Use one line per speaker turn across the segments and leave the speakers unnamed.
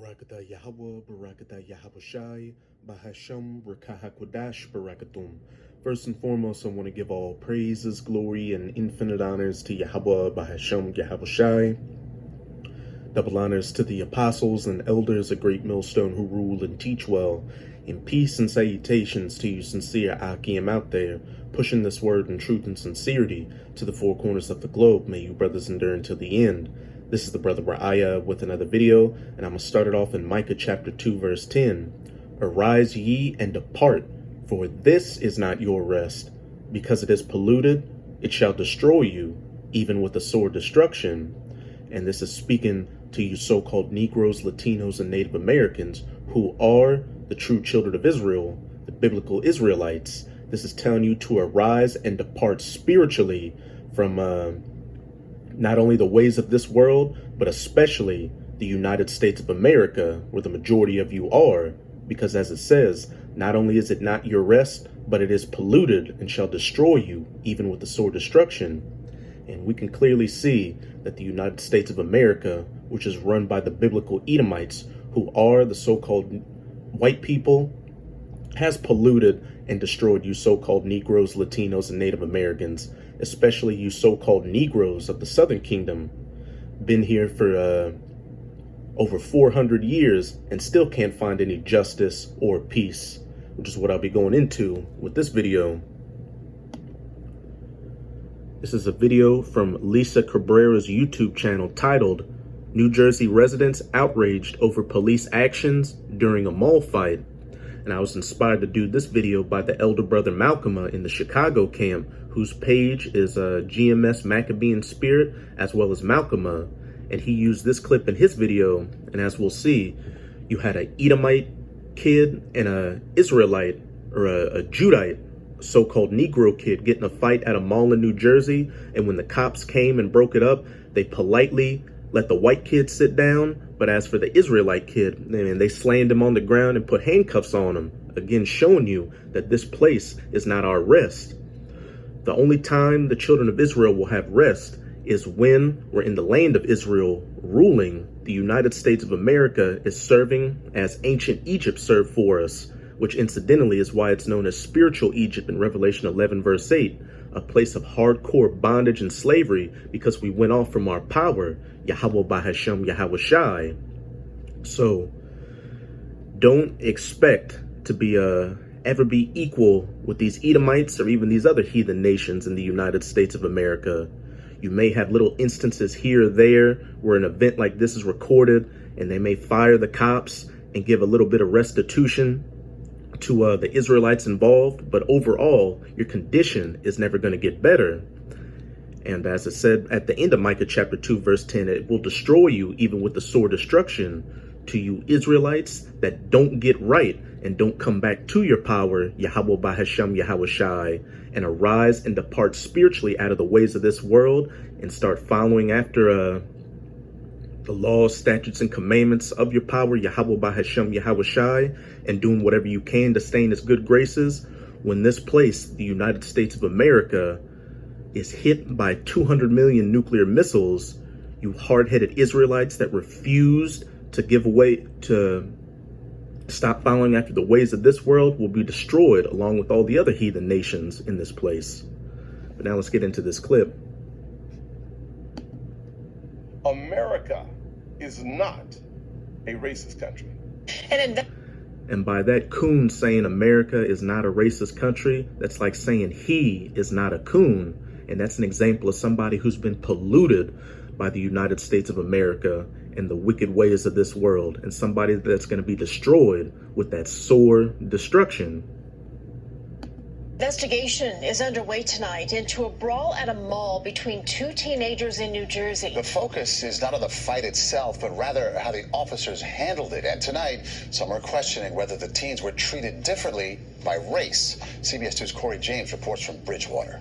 Barakatah Yahweh, Barakatah Yahabushai, Bahasham, Rakahakwadash, Barakatum. First and foremost, I want to give all praises, glory, and infinite honors to Yahweh, Bahasham, Yahabushai. Double honors to the apostles and elders of Great Millstone who rule and teach well. In peace and salutations to you sincere Akim out there, pushing this word in truth and sincerity to the four corners of the globe. May you brothers endure until the end. This is the brother Ra'aya with another video, and I'm going to start it off in Micah chapter 2 verse 10. Arise ye and depart, for this is not your rest. Because it is polluted, it shall destroy you, even with a sore destruction. And this is speaking to you so-called Negroes, Latinos, and Native Americans who are the true children of Israel, the biblical Israelites. This is telling you to arise and depart spiritually from not only the ways of this world, but especially the United States of America, where the majority of you are. Because as it says, not only is it not your rest, but it is polluted and shall destroy you, even with the sore destruction. And we can clearly see that the United States of America, which is run by the biblical Edomites, who are the so-called white people, has polluted and destroyed you so-called Negroes, Latinos, and Native Americans, especially you so-called Negroes of the Southern Kingdom. Been here for over 400 years and still can't find any justice or peace, which is what I'll be going into with this video. This is a video from Lisa Cabrera's YouTube channel titled, New Jersey Residents Outraged Over Police Actions During a Mall Fight. And I was inspired to do this video by the elder brother Malcolm in the Chicago camp, whose page is GMS Maccabean Spirit, as well as Malcolm. And he used this clip in his video. And as we'll see, you had an Edomite kid and an Israelite, or a Judite, so-called Negro kid, get in a fight at a mall in New Jersey. And when the cops came and broke it up, they politely let the white kid sit down. But as for the Israelite kid, man, they slammed him on the ground and put handcuffs on him. Again, showing you that this place is not our rest. The only time the children of Israel will have rest is when we're in the land of Israel ruling. The United States of America is serving as ancient Egypt served for us, which incidentally is why it's known as spiritual Egypt in Revelation 11 verse 8, a place of hardcore bondage and slavery because we went off from our power, Yahweh Bahasham Yahabushai. So don't expect to be ever be equal with these Edomites or even these other heathen nations in the United States of America. You may have little instances here or there where an event like this is recorded and they may fire the cops and give a little bit of restitution to the Israelites involved, but overall, your condition is never going to get better. And as it said at the end of Micah chapter 2, verse 10, it will destroy you even with the sore destruction. To you Israelites that don't get right and don't come back to your power, Yahweh Bahasham Yahabushai, and arise and depart spiritually out of the ways of this world and start following after the laws, statutes, and commandments of your power, Yahweh Bahasham Yahabushai, and doing whatever you can to stay in his good graces. When this place, the United States of America, is hit by 200 million nuclear missiles, you hard-headed Israelites that refused to give away, to stop following after the ways of this world, will be destroyed along with all the other heathen nations in this place. But now let's get into this clip.
America is not a racist country.
And by that, coon saying America is not a racist country, that's like saying he is not a coon. And that's an example of somebody who's been polluted by the United States of America and the wicked ways of this world, and somebody that's going to be destroyed with that sore destruction.
Investigation is underway tonight into a brawl at a mall between two teenagers in New Jersey.
The focus is not on the fight itself, but rather how the officers handled it. And tonight, some are questioning whether the teens were treated differently by race. CBS 2's Corey James reports from Bridgewater.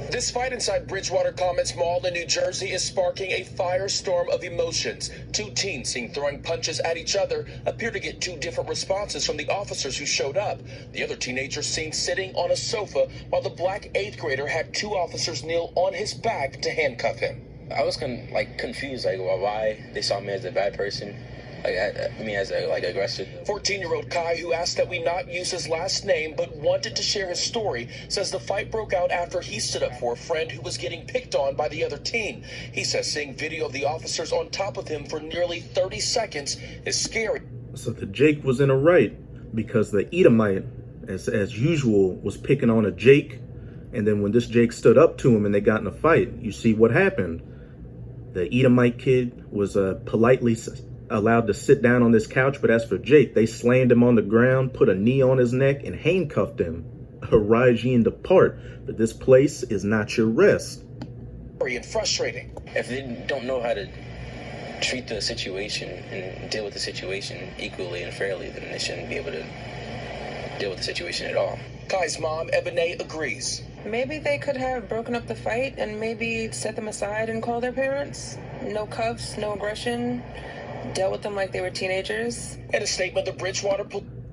This fight inside Bridgewater Commons Mall in New Jersey is sparking a firestorm of emotions. Two teens seen throwing punches at each other appear to get two different responses from the officers who showed up. The other teenager seen sitting on a sofa while the black 8th grader had two officers kneel on his back to handcuff him.
I was confused, why they saw me as a bad person.
As a aggressor. 14-year-old Kai, who asked that we not use his last name but wanted to share his story, says the fight broke out after he stood up for a friend who was getting picked on by the other team. He says seeing video of the officers on top of him for nearly 30 seconds is scary.
So the Jake was in a right, because the Edomite, as usual, was picking on a Jake, and then when this Jake stood up to him and they got in a fight, you see what happened. The Edomite kid was politely allowed to sit down on this couch, but as for Jake, they slammed him on the ground, put a knee on his neck, and handcuffed him. Arise ye and depart, for this place is not your rest.
And frustrating.
If they don't know how to treat the situation and deal with the situation equally and fairly, then they shouldn't be able to deal with the situation at all.
Kai's mom, Ebony, agrees.
Maybe they could have broken up the fight and maybe set them aside and called their parents. No cuffs, no aggression. Dealt with them like they were teenagers.
In a statement, the Bridgewater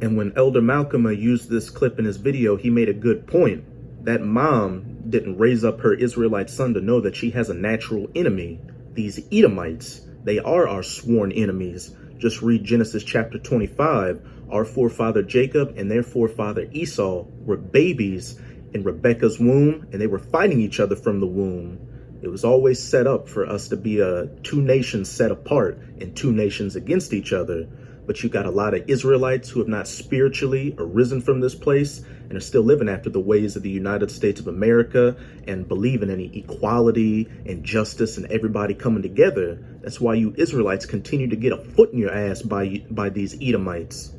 And when Elder Malcolm used this clip in his video, he made a good point. That mom didn't raise up her Israelite son to know that she has a natural enemy. These Edomites, they are our sworn enemies. Just read Genesis chapter 25. Our forefather Jacob and their forefather Esau were babies in Rebekah's womb, and they were fighting each other from the womb. It was always set up for us to be two nations set apart and two nations against each other. But you got a lot of Israelites who have not spiritually arisen from this place and are still living after the ways of the United States of America and believe in any equality and justice and everybody coming together. That's why you Israelites continue to get a foot in your ass by these Edomites.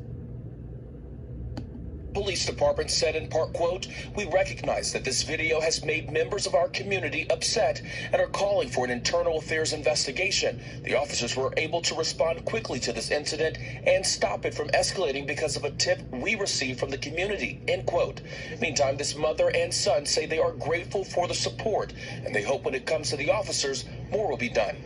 Police Department said in part, quote, "We recognize that this video has made members of our community upset and are calling for an internal affairs investigation. The officers were able to respond quickly to this incident and stop it from escalating because of a tip we received from the community," end quote. Meantime, this mother and son say they are grateful for the support and they hope when it comes to the officers, more will be done.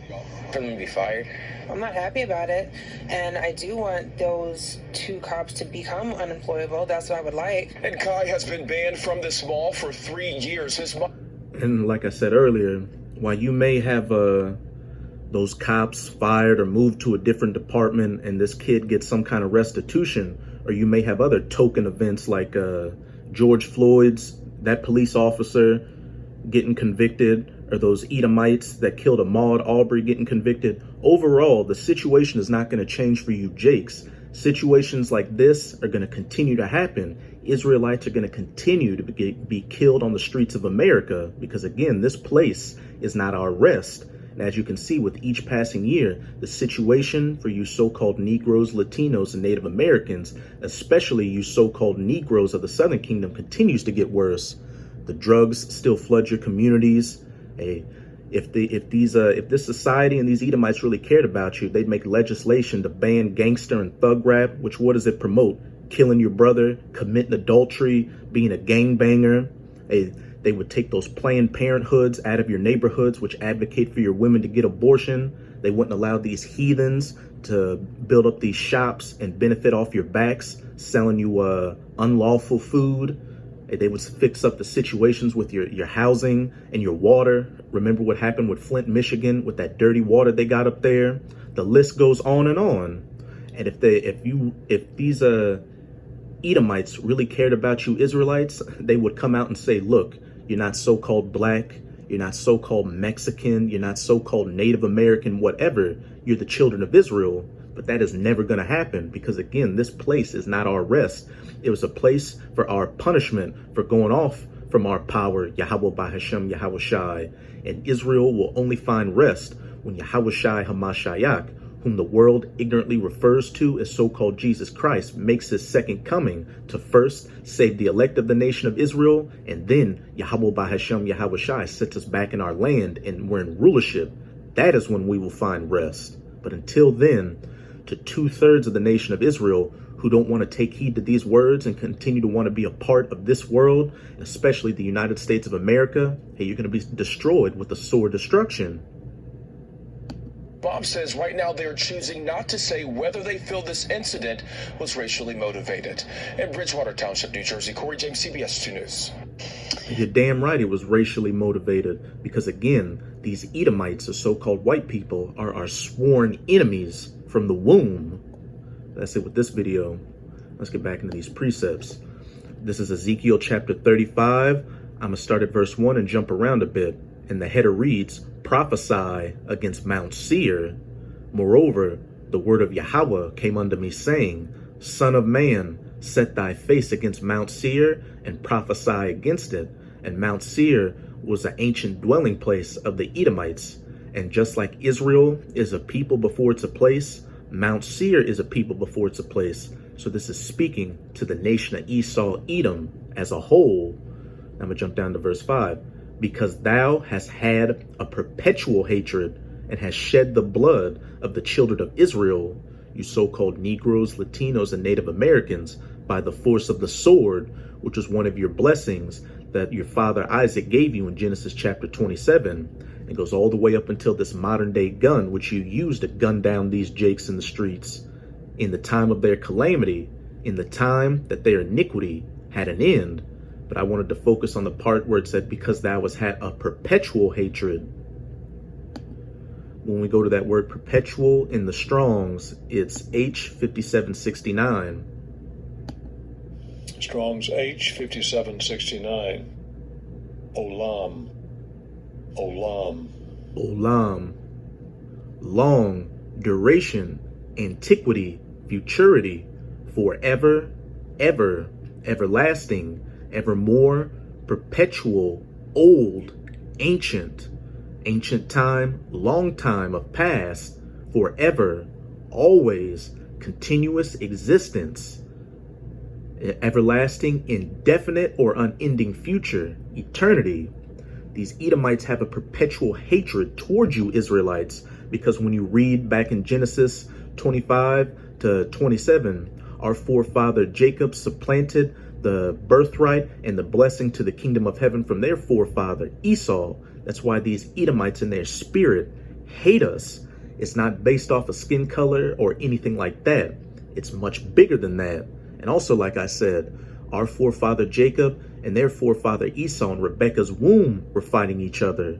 For them to be fired.
I'm not happy about it, and I do want those two cops to become unemployable. That's what I would like.
And Kai has been banned from this mall for 3 years.
And like I said earlier, while you may have those cops fired or moved to a different department and this kid gets some kind of restitution, or you may have other token events like George Floyd's, that police officer getting convicted, or those Edomites that killed Ahmaud Arbery getting convicted. Overall, the situation is not going to change for you Jakes. Situations like this are going to continue to happen. Israelites are going to continue to be killed on the streets of America because, again, this place is not our rest. And as you can see with each passing year, the situation for you so-called Negroes, Latinos, and Native Americans, especially you so-called Negroes of the Southern Kingdom, continues to get worse. The drugs still flood your communities. Hey, if this society and these Edomites really cared about you, they'd make legislation to ban gangster and thug rap, which what does it promote? Killing your brother, committing adultery, being a gangbanger. Hey, they would take those Planned Parenthoods out of your neighborhoods, which advocate for your women to get abortion. They wouldn't allow these heathens to build up these shops and benefit off your backs, selling you unlawful food. They would fix up the situations with your housing and your water. Remember what happened with Flint, Michigan, with that dirty water they got up there? The list goes on and on. And if these Edomites really cared about you Israelites, they would come out and say, look, you're not so-called black, you're not so-called Mexican, you're not so-called Native American, whatever. You're the children of Israel. But that is never going to happen because, again, this place is not our rest. It was a place for our punishment for going off from our power, Yahweh Bahashem, Yahweh Shai. And Israel will only find rest when Yahweh Shai Hamashiach, whom the world ignorantly refers to as so-called Jesus Christ, makes his second coming to first save the elect of the nation of Israel, and then Yahweh Bahashem, Yahweh Shai sets us back in our land and we're in rulership. That is when we will find rest. But until then, to 2/3 of the nation of Israel who don't want to take heed to these words and continue to want to be a part of this world, especially the United States of America, hey, you're going to be destroyed with the sword destruction.
Bob says right now they're choosing not to say whether they feel this incident was racially motivated. In Bridgewater Township, New Jersey, Corey James, CBS 2 News.
You're damn right it was racially motivated because, again, these Edomites, or so-called white people, are our sworn enemies from from the womb. That's it with this video. Let's get back into these precepts. This is Ezekiel chapter 35. I'm going to start at verse 1 and jump around a bit. And the header reads, prophesy against Mount Seir. Moreover, the word of Yahweh came unto me, saying, Son of man, set thy face against Mount Seir and prophesy against it. And Mount Seir was an ancient dwelling place of the Edomites. And just like Israel is a people before it's a place, Mount Seir is a people before it's a place. So this is speaking to the nation of Esau, Edom as a whole. I'm going to jump down to verse 5. Because thou hast had a perpetual hatred and hast shed the blood of the children of Israel, you so-called Negroes, Latinos, and Native Americans, by the force of the sword, which was one of your blessings that your father Isaac gave you in Genesis chapter 27. It goes all the way up until this modern day gun, which you use to gun down these jakes in the streets. In the time of their calamity, in the time that their iniquity had an end. But I wanted to focus on the part where it said, because thou hast had a perpetual hatred. When we go to that word perpetual in the Strongs, it's H5769.
Strong's H5769. Olam. Olam.
Olam. Long, duration, antiquity, futurity, forever, ever, everlasting, evermore, perpetual, old, ancient, ancient time, long time of past, forever, always, continuous existence, everlasting, indefinite, or unending future, eternity. These Edomites have a perpetual hatred towards you Israelites, because when you read back in Genesis 25 to 27, our forefather Jacob supplanted the birthright and the blessing to the kingdom of heaven from their forefather Esau. That's why these Edomites in their spirit hate us. It's not based off of skin color or anything like that. It's much bigger than that. And also, like I said, our forefather Jacob and their forefather Esau in Rebekah's womb were fighting each other.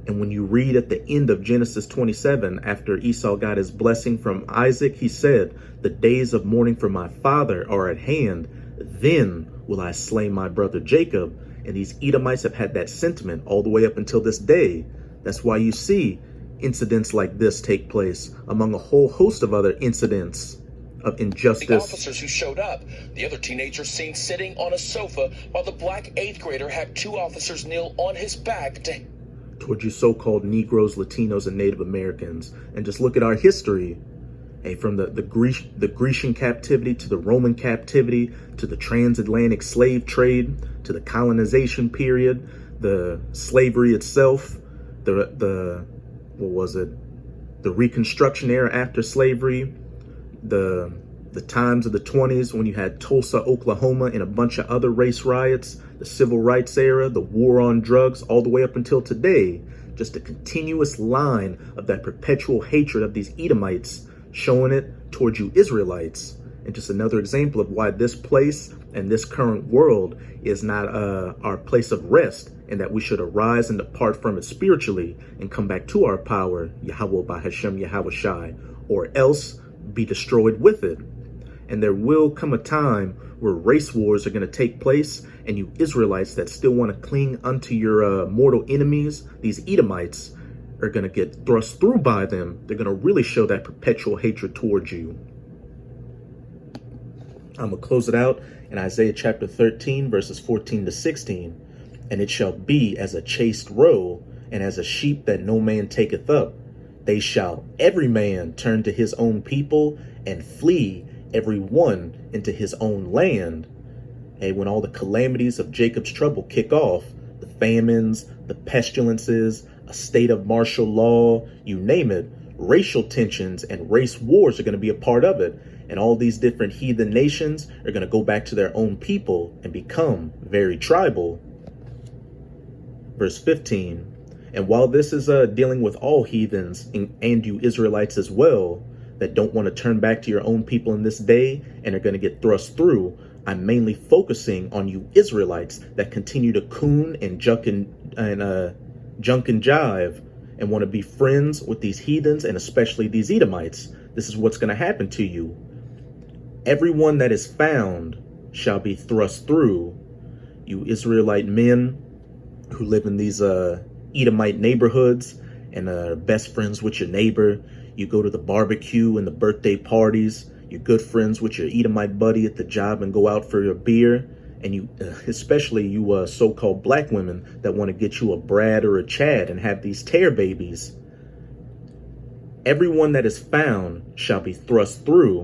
And when you read at the end of Genesis 27, after Esau got his blessing from Isaac, he said, the days of mourning for my father are at hand. Then will I slay my brother Jacob. And these Edomites have had that sentiment all the way up until this day. That's why you see incidents like this take place among a whole host of other incidents of injustice.
The officers who showed up, the other teenager seen sitting on a sofa while the black 8th grader had 2 officers kneel on his back
towards you so-called Negroes, Latinos, and Native Americans. And just look at our history. Hey, from the Grecian captivity to the Roman captivity to the transatlantic slave trade to the colonization period, the slavery itself, the Reconstruction era after slavery, the times of the 20s when you had Tulsa, Oklahoma, and a bunch of other race riots, the civil rights era, the war on drugs, all the way up until today. Just a continuous line of that perpetual hatred of these Edomites, showing it towards you Israelites. And just another example of why this place and this current world is not our place of rest, and that we should arise and depart from it spiritually and come back to our power, Yahweh by Hashem Yahweh Shai, or else be destroyed with it. And there will come a time where race wars are going to take place, and you Israelites that still want to cling unto your mortal enemies, these Edomites, are going to get thrust through by them. They're going to really show that perpetual hatred towards you. I'm going to close it out in Isaiah chapter 13, verses 14 to 16. And it shall be as a chaste roe, and as a sheep that no man taketh up. They shall every man turn to his own people, and flee every one into his own land. Hey, when all the calamities of Jacob's trouble kick off, the famines, the pestilences, a state of martial law, you name it, racial tensions and race wars are going to be a part of it. And all these different heathen nations are going to go back to their own people and become very tribal. Verse 15. And while this is dealing with all heathens and you Israelites as well, that don't want to turn back to your own people in this day and are going to get thrust through, I'm mainly focusing on you Israelites that continue to coon and junk and jive and want to be friends with these heathens and especially these Edomites this is what's going to happen to you. Everyone that is found shall be thrust through. You Israelite men who live in these Edomite neighborhoods and are best friends with your neighbor. You go to the barbecue and the birthday parties. You're good friends with your Edomite buddy at the job and go out for your beer. And you, especially you so-called black women that want to get you a Brad or a Chad and have these tear babies. Everyone that is found shall be thrust through.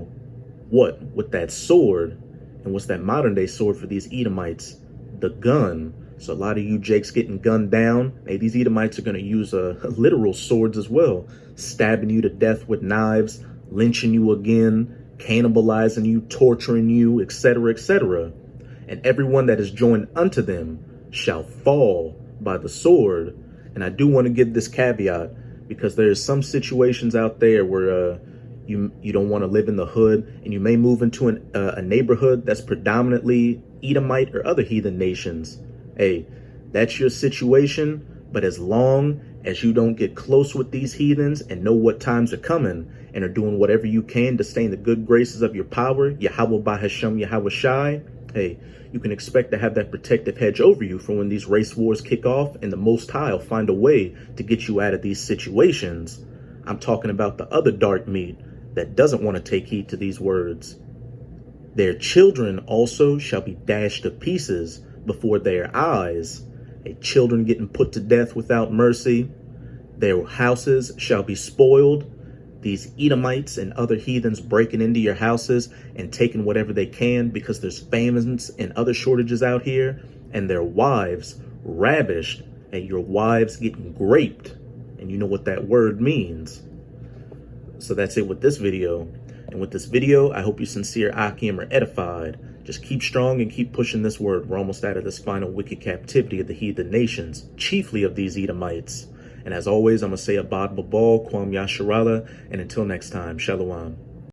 What? With that sword. And what's that modern day sword for these Edomites? The gun. So a lot of you Jakes getting gunned down. Hey, these Edomites are going to use literal swords as well. Stabbing you to death with knives, lynching you again, cannibalizing you, torturing you, etc., etc. And everyone that is joined unto them shall fall by the sword. And I do want to give this caveat, because there's some situations out there where you don't want to live in the hood, and you may move into a neighborhood that's predominantly Edomite or other heathen nations. Hey, that's your situation, but as long as you don't get close with these heathens and know what times are coming and are doing whatever you can to stay in the good graces of your power, Yahweh Bahashem Yahweh Shai, hey, you can expect to have that protective hedge over you for when these race wars kick off, and the Most High will find a way to get you out of these situations. I'm talking about the other dark meat that doesn't want to take heed to these words. Their children also shall be dashed to pieces before their eyes, children getting put to death without mercy. Their houses shall be spoiled. These Edomites and other heathens breaking into your houses and taking whatever they can because there's famines and other shortages out here. And their wives ravished, and your wives getting graped. And you know what that word means. So that's it with this video. And with this video, I hope you sincere Akim are edified. Just keep strong and keep pushing this word. We're almost out of this final wicked captivity of the heathen nations, chiefly of these Edomites. And as always, I'm going to say Abad Babal, Kwam Yasharala, and until next time, Shalom.